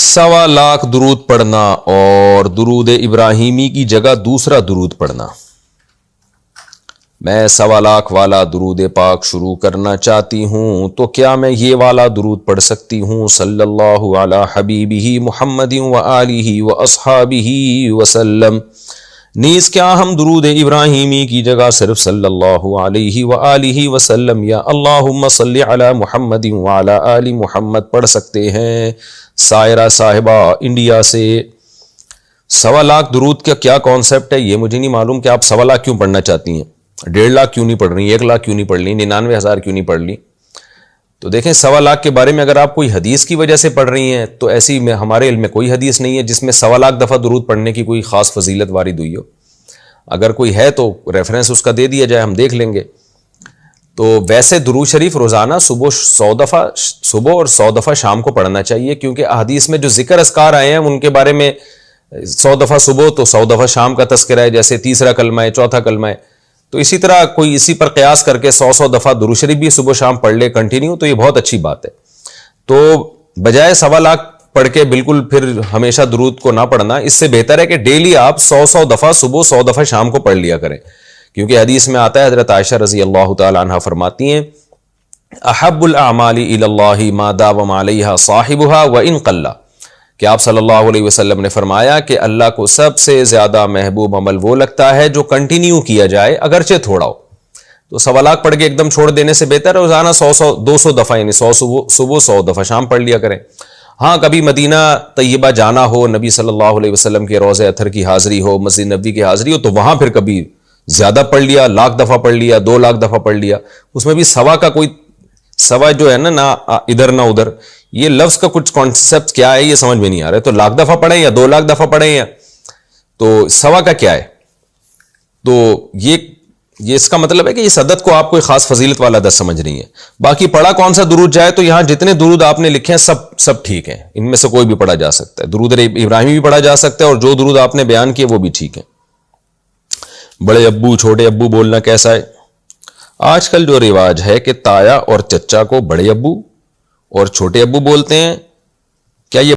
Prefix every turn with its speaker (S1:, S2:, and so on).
S1: 1.25 درود پڑھنا اور درود ابراہیمی کی جگہ دوسرا درود پڑھنا۔ میں 1.25 والا درود پاک شروع کرنا چاہتی ہوں، تو کیا میں یہ والا درود پڑھ سکتی ہوں؟ صلی اللہ علی حبیبہ محمد و آلہ و اصحابہ وسلم۔ نیز کیا ہم درود ابراہیمی کی جگہ صرف صلی اللہ علیہ وآلہ وسلم یا اللہم صلی علی محمد وعلی آل محمد پڑھ سکتے ہیں؟ سائرہ صاحبہ انڈیا سے 1.25 درود کا کیا کانسیپٹ ہے یہ مجھے نہیں معلوم کہ آپ 1.25 کیوں پڑھنا چاہتی ہیں، 1.5 کیوں نہیں پڑھ رہی، 1 لاکھ کیوں نہیں پڑھ لی، 99,000 کیوں نہیں پڑھ لی؟ تو دیکھیں 1.25 کے بارے میں اگر آپ کوئی حدیث کی وجہ سے پڑھ رہی ہیں تو ایسی میں ہمارے علم میں کوئی حدیث نہیں ہے جس میں 1.25 دفعہ درود پڑھنے کی کوئی خاص فضیلت وارد ہوئی ہو۔ اگر کوئی ہے تو ریفرنس اس کا دے دیا جائے، ہم دیکھ لیں گے۔ تو ویسے درود شریف روزانہ صبح 100 دفعہ صبح اور 100 دفعہ شام کو پڑھنا چاہیے، کیونکہ احادیث میں جو ذکر اذکار آئے ہیں ان کے بارے میں 100 دفعہ صبح تو 100 دفعہ شام کا تذکرہ ہے، جیسے تیسرا کلمہ ہے، چوتھا کلمہ ہے۔ تو اسی طرح کوئی اسی پر قیاس کر کے 100 دفعہ درود شریف بھی صبح شام پڑھ لے کنٹینیو، تو یہ بہت اچھی بات ہے۔ تو بجائے 1.25 پڑھ کے بالکل پھر ہمیشہ درود کو نہ پڑھنا، اس سے بہتر ہے کہ ڈیلی آپ 100 دفعہ صبح 100 دفعہ شام کو پڑھ لیا کریں، کیونکہ حدیث میں آتا ہے، حضرت عائشہ رضی اللہ تعالی عنہ فرماتی ہیں احب الاعمال الی اللہ ما داوم علیہا صاحبہا وان قل، کہ آپ صلی اللہ علیہ وسلم نے فرمایا کہ اللہ کو سب سے زیادہ محبوب عمل وہ لگتا ہے جو کنٹینیو کیا جائے اگرچہ تھوڑا ہو۔ تو 1.25 پڑھ کے ایک دم چھوڑ دینے سے بہتر ہے روزانہ 200 دفعہ یعنی 100 صبح 100 دفعہ شام پڑھ لیا کریں۔ ہاں کبھی مدینہ طیبہ جانا ہو، نبی صلی اللہ علیہ وسلم کے روضہ اطہر کی حاضری ہو، مسجد نبوی کی حاضری ہو، تو وہاں پھر کبھی زیادہ پڑھ لیا، 1,00,000 دفعہ پڑھ لیا، 2,00,000 دفعہ پڑھ لیا۔ اس میں بھی 1.25 کا کوئی 1.25 جو ہے نہ ادھر نہ ادھر، یہ لفظ کا کچھ کانسیپٹ کیا ہے یہ سمجھ میں نہیں آ رہا ہے۔ تو 1,00,000 دفعہ پڑھیں یا 2,00,000 دفعہ پڑھیں، یا تو 1.25 کا کیا ہے؟ تو یہ اس کا مطلب ہے کہ اس عدد کو آپ کوئی خاص فضیلت والا عدد سمجھ رہی ہیں۔ باقی پڑھا کون سا درود جائے، تو یہاں جتنے درود آپ نے لکھے ہیں سب ٹھیک ہیں، ان میں سے کوئی بھی پڑھا جا سکتا ہے۔ درود ابراہیمی بھی پڑھا جا سکتا ہے، اور جو درود آپ نے بیان کیے وہ بھی ٹھیک ہیں۔ بڑے ابو چھوٹے ابو بولنا کیسا ہے؟ آج کل جو رواج ہے کہ تایا اور چچا کو بڑے ابو اور چھوٹے ابو بولتے ہیں، کیا یہ